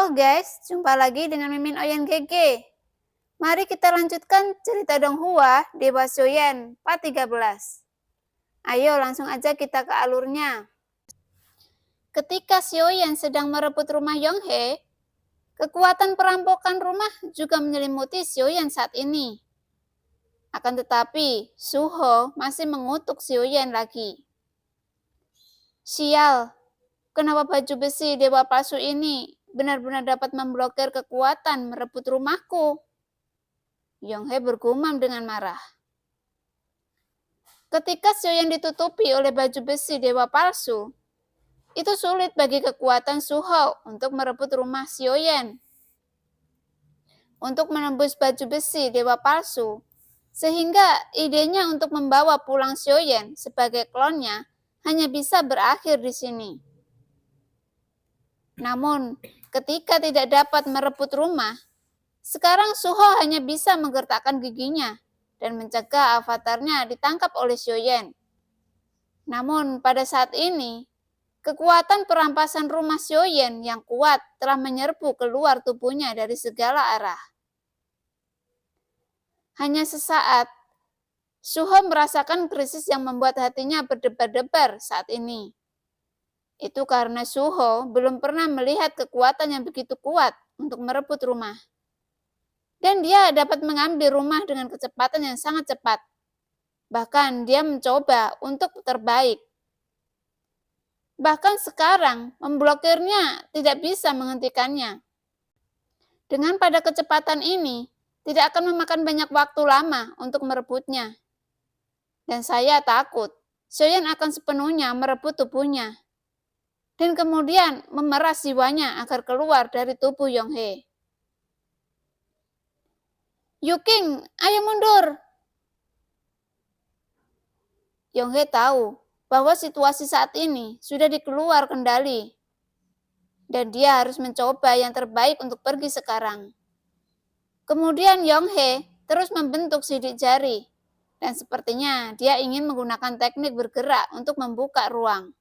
Halo guys, jumpa lagi dengan Mimin Oyen GG. Mari kita lanjutkan cerita Donghua Dewa Xiaoyan part 13. Ayo langsung aja kita ke alurnya. Ketika Xiaoyan sedang merebut rumah Yonghe, kekuatan perampokan rumah juga menyelimuti Xiaoyan saat ini. Akan tetapi, Suho masih mengutuk Xiaoyan lagi. Sial, kenapa baju besi dewa palsu ini benar-benar dapat memblokir kekuatan merebut rumahku? Yonghe bergumam dengan marah. Ketika Xiaoyan ditutupi oleh baju besi dewa palsu, itu sulit bagi kekuatan Suho untuk merebut rumah Xiaoyan. Untuk menembus baju besi dewa palsu, sehingga idenya untuk membawa pulang Xiaoyan sebagai klonnya hanya bisa berakhir di sini. Namun, ketika tidak dapat merebut rumah, sekarang Suho hanya bisa menggertakkan giginya dan mencegah avatarnya ditangkap oleh Xiaoyan. Namun, pada saat ini, kekuatan perampasan rumah Xiaoyan yang kuat telah menyerbu keluar tubuhnya dari segala arah. Hanya sesaat, Suho merasakan krisis yang membuat hatinya berdebar-debar saat ini. Itu karena Suho belum pernah melihat kekuatan yang begitu kuat untuk merebut rumah. Dan dia dapat mengambil rumah dengan kecepatan yang sangat cepat. Bahkan dia mencoba untuk terbaik. Bahkan sekarang memblokirnya tidak bisa menghentikannya. Dengan pada kecepatan ini, tidak akan memakan banyak waktu lama untuk merebutnya. Dan saya takut Xiaoyan akan sepenuhnya merebut tubuhnya. Dan kemudian memeras jiwanya agar keluar dari tubuh Yonghe. Yuking, ayo mundur. Yonghe tahu bahwa situasi saat ini sudah dikeluar kendali. Dan dia harus mencoba yang terbaik untuk pergi sekarang. Kemudian Yonghe terus membentuk sidik jari. Dan sepertinya dia ingin menggunakan teknik bergerak untuk membuka ruang.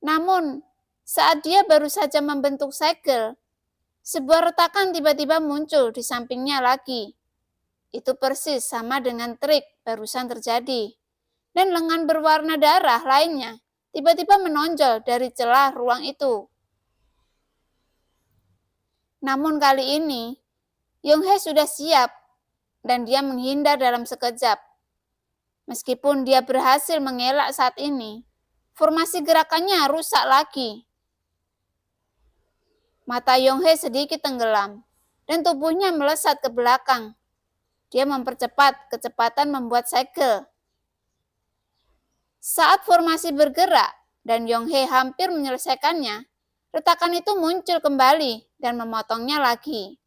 Namun, saat dia baru saja membentuk segel, sebuah retakan tiba-tiba muncul di sampingnya lagi. Itu persis sama dengan trik barusan terjadi. Dan lengan berwarna darah lainnya tiba-tiba menonjol dari celah ruang itu. Namun kali ini, Yonghe sudah siap dan dia menghindar dalam sekejap. Meskipun dia berhasil mengelak saat ini, formasi gerakannya rusak lagi. Mata Yonghe sedikit tenggelam dan tubuhnya melesat ke belakang. Dia mempercepat kecepatan membuat segel. Saat formasi bergerak dan Yonghe hampir menyelesaikannya, retakan itu muncul kembali dan memotongnya lagi.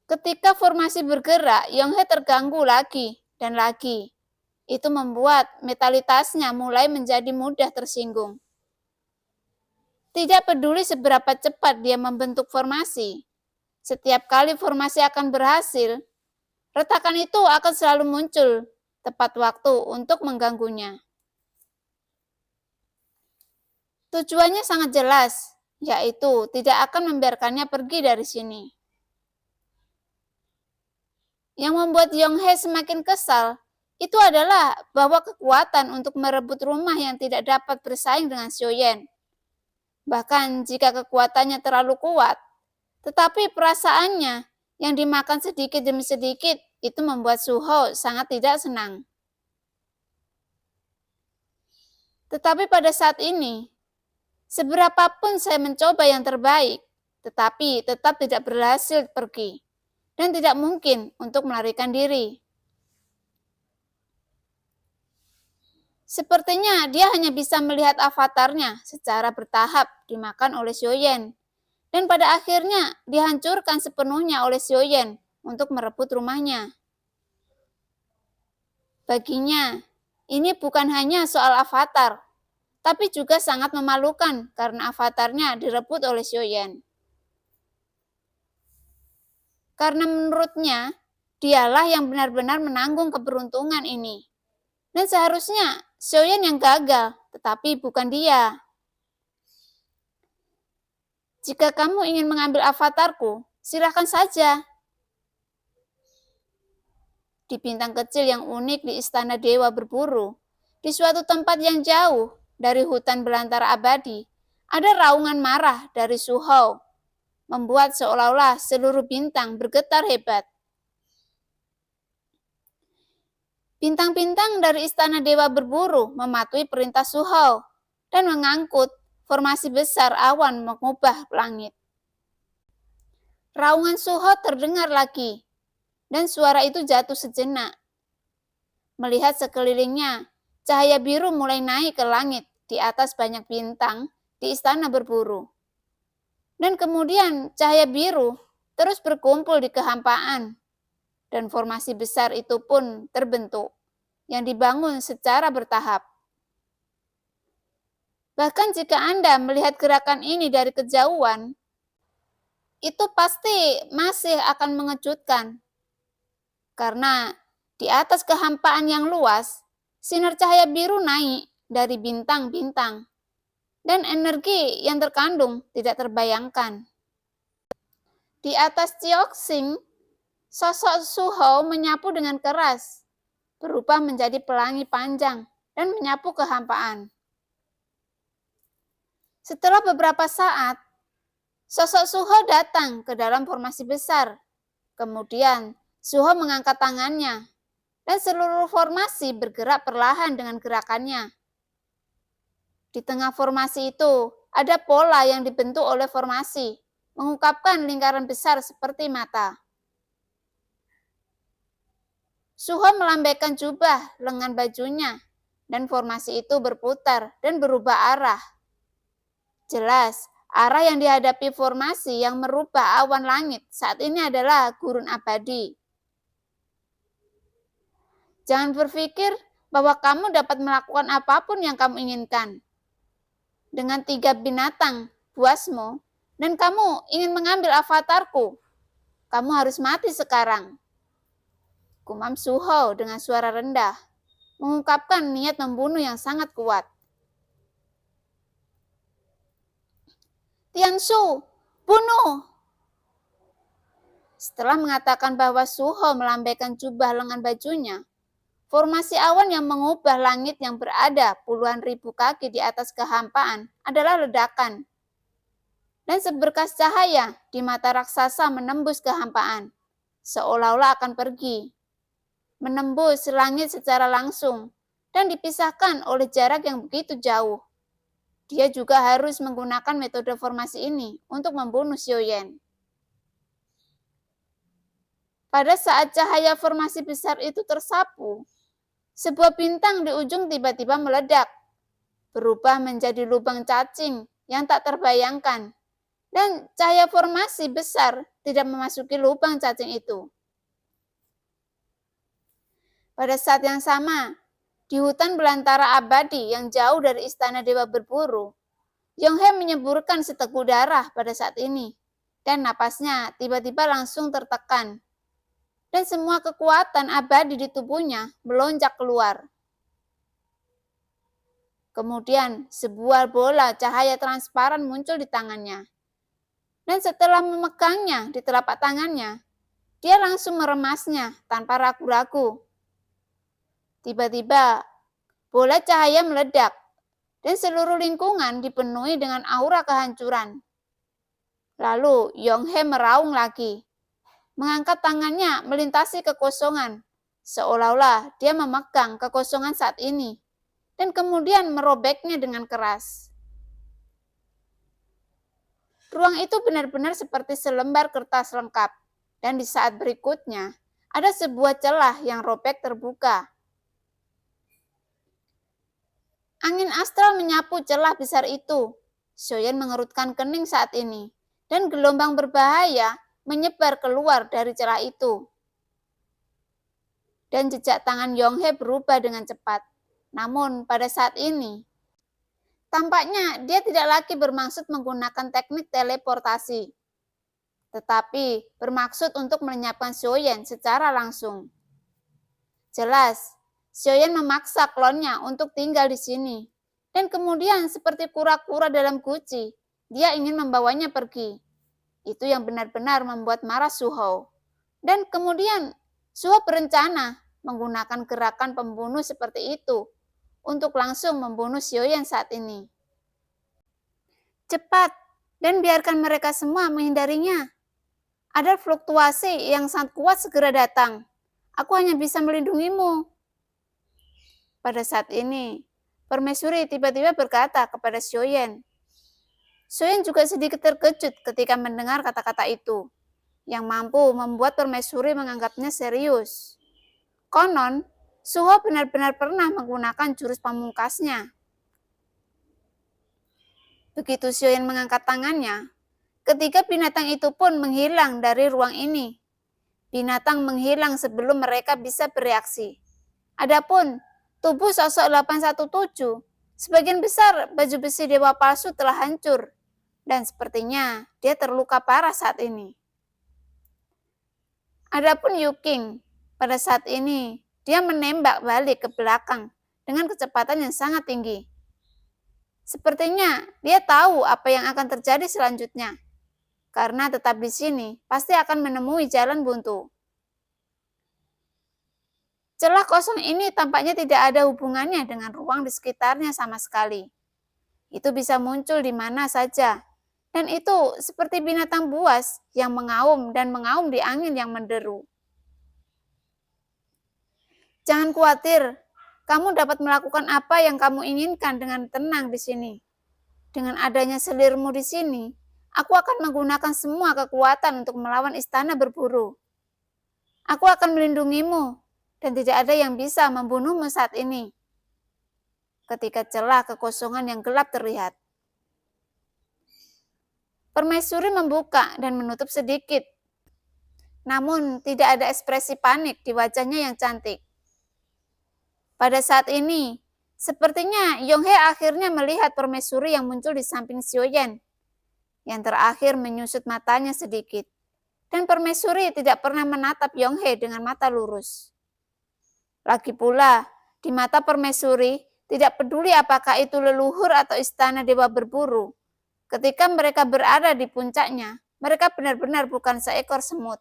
Ketika formasi bergerak, Yonghe terganggu lagi dan lagi. Itu membuat metalitasnya mulai menjadi mudah tersinggung. Tidak peduli seberapa cepat dia membentuk formasi, setiap kali formasi akan berhasil, retakan itu akan selalu muncul tepat waktu untuk mengganggunya. Tujuannya sangat jelas, yaitu tidak akan membiarkannya pergi dari sini. Yang membuat Yonghe semakin kesal, itu adalah bahwa kekuatan untuk merebut rumah yang tidak dapat bersaing dengan Xiaoyan. Bahkan jika kekuatannya terlalu kuat, tetapi perasaannya yang dimakan sedikit demi sedikit itu membuat Suho sangat tidak senang. Tetapi pada saat ini, seberapapun saya mencoba yang terbaik, tetapi tetap tidak berhasil pergi. Dan tidak mungkin untuk melarikan diri. Sepertinya dia hanya bisa melihat avatarnya secara bertahap dimakan oleh Xiaoyan. Dan pada akhirnya dihancurkan sepenuhnya oleh Xiaoyan untuk merebut rumahnya. Baginya, ini bukan hanya soal avatar, tapi juga sangat memalukan karena avatarnya direbut oleh Xiaoyan. Karena menurutnya, dialah yang benar-benar menanggung keberuntungan ini. Dan seharusnya Xiaoyan yang gagal, tetapi bukan dia. Jika kamu ingin mengambil avatarku, silahkan saja. Di bintang kecil yang unik di istana dewa berburu, di suatu tempat yang jauh dari hutan belantara abadi, ada raungan marah dari Suhou, membuat seolah-olah seluruh bintang bergetar hebat. Bintang-bintang dari istana dewa berburu mematuhi perintah Suhou dan mengangkut formasi besar awan mengubah langit. Raungan Suhou terdengar lagi, dan suara itu jatuh sejenak. Melihat sekelilingnya, cahaya biru mulai naik ke langit di atas banyak bintang di istana berburu. Dan kemudian cahaya biru terus berkumpul di kehampaan, dan formasi besar itu pun terbentuk, yang dibangun secara bertahap. Bahkan jika Anda melihat gerakan ini dari kejauhan, itu pasti masih akan mengejutkan. Karena di atas kehampaan yang luas, sinar cahaya biru naik dari bintang-bintang, dan energi yang terkandung tidak terbayangkan. Di atas Cioxing, sosok Suhou menyapu dengan keras, berubah menjadi pelangi panjang dan menyapu kehampaan. Setelah beberapa saat, sosok Suhou datang ke dalam formasi besar. Kemudian, Suhou mengangkat tangannya, dan seluruh formasi bergerak perlahan dengan gerakannya. Di tengah formasi itu, ada pola yang dibentuk oleh formasi, mengungkapkan lingkaran besar seperti mata. Suhou melambaikan jubah lengan bajunya, dan formasi itu berputar dan berubah arah. Jelas, arah yang dihadapi formasi yang merubah awan langit saat ini adalah gurun abadi. Jangan berpikir bahwa kamu dapat melakukan apapun yang kamu inginkan. Dengan 3 binatang buasmu, dan kamu ingin mengambil avatarku, kamu harus mati sekarang. Gumam Suhou dengan suara rendah, mengungkapkan niat membunuh yang sangat kuat. Tianshu, bunuh! Setelah mengatakan bahwa Suhou melambaikan jubah lengan bajunya, formasi awan yang mengubah langit yang berada puluhan ribu kaki di atas kehampaan adalah ledakan. Dan seberkas cahaya di mata raksasa menembus kehampaan, seolah-olah akan pergi. Menembus langit secara langsung dan dipisahkan oleh jarak yang begitu jauh. Dia juga harus menggunakan metode formasi ini untuk membunuh Xiaoyan. Pada saat cahaya formasi besar itu tersapu, sebuah bintang di ujung tiba-tiba meledak, berubah menjadi lubang cacing yang tak terbayangkan, dan cahaya formasi besar tidak memasuki lubang cacing itu. Pada saat yang sama, di hutan belantara abadi yang jauh dari istana dewa berburu, Yonghe menyeburkan seteguk darah pada saat ini, dan napasnya tiba-tiba langsung tertekan. Dan semua kekuatan abadi di tubuhnya melonjak keluar. Kemudian sebuah bola cahaya transparan muncul di tangannya. Dan setelah memegangnya di telapak tangannya, dia langsung meremasnya tanpa ragu-ragu. Tiba-tiba bola cahaya meledak, dan seluruh lingkungan dipenuhi dengan aura kehancuran. Lalu Yonghe meraung lagi, mengangkat tangannya melintasi kekosongan, seolah-olah dia memegang kekosongan saat ini, dan kemudian merobeknya dengan keras. Ruang itu benar-benar seperti selembar kertas lengkap, dan di saat berikutnya, ada sebuah celah yang robek terbuka. Angin astral menyapu celah besar itu. Xiaoyan mengerutkan kening saat ini, dan gelombang berbahaya menyebar keluar dari celah itu. Dan jejak tangan Yonghe berubah dengan cepat. Namun pada saat ini, tampaknya dia tidak lagi bermaksud menggunakan teknik teleportasi, tetapi bermaksud untuk melenyapkan Xiaoyan secara langsung. Jelas, Xiaoyan memaksa klonnya untuk tinggal di sini, dan kemudian seperti kura-kura dalam guci, dia ingin membawanya pergi. Itu yang benar-benar membuat marah Suho. Dan kemudian Suho berencana menggunakan gerakan pembunuh seperti itu untuk langsung membunuh Xiaoyan saat ini. Cepat, dan biarkan mereka semua menghindarinya. Ada fluktuasi yang sangat kuat segera datang. Aku hanya bisa melindungimu. Pada saat ini, permaisuri tiba-tiba berkata kepada Xiaoyan. Xiaoyan juga sedikit terkejut ketika mendengar kata-kata itu, yang mampu membuat permaisuri menganggapnya serius. Konon, Suho benar-benar pernah menggunakan jurus pamungkasnya. Begitu Xiaoyan mengangkat tangannya, ketiga binatang itu pun menghilang dari ruang ini. Binatang menghilang sebelum mereka bisa bereaksi. Adapun tubuh sosok 817, sebagian besar baju besi dewa palsu telah hancur, dan sepertinya dia terluka parah saat ini. Adapun Yu Qing, pada saat ini dia menembak balik ke belakang dengan kecepatan yang sangat tinggi. Sepertinya dia tahu apa yang akan terjadi selanjutnya, karena tetap di sini pasti akan menemui jalan buntu. Celah kosong ini tampaknya tidak ada hubungannya dengan ruang di sekitarnya sama sekali. Itu bisa muncul di mana saja, dan itu seperti binatang buas yang mengaum dan mengaum di angin yang menderu. Jangan khawatir, kamu dapat melakukan apa yang kamu inginkan dengan tenang di sini. Dengan adanya selirmu di sini, aku akan menggunakan semua kekuatan untuk melawan istana berburu. Aku akan melindungimu, dan tidak ada yang bisa membunuhmu saat ini. Ketika celah kekosongan yang gelap terlihat, permaisuri membuka dan menutup sedikit. Namun tidak ada ekspresi panik di wajahnya yang cantik. Pada saat ini, sepertinya Yonghe akhirnya melihat permaisuri yang muncul di samping Xiaoyan. Yang terakhir menyusut matanya sedikit. Dan permaisuri tidak pernah menatap Yonghe dengan mata lurus. Lagi pula, di mata permaisuri, tidak peduli apakah itu leluhur atau istana dewa berburu. Ketika mereka berada di puncaknya, mereka benar-benar bukan seekor semut.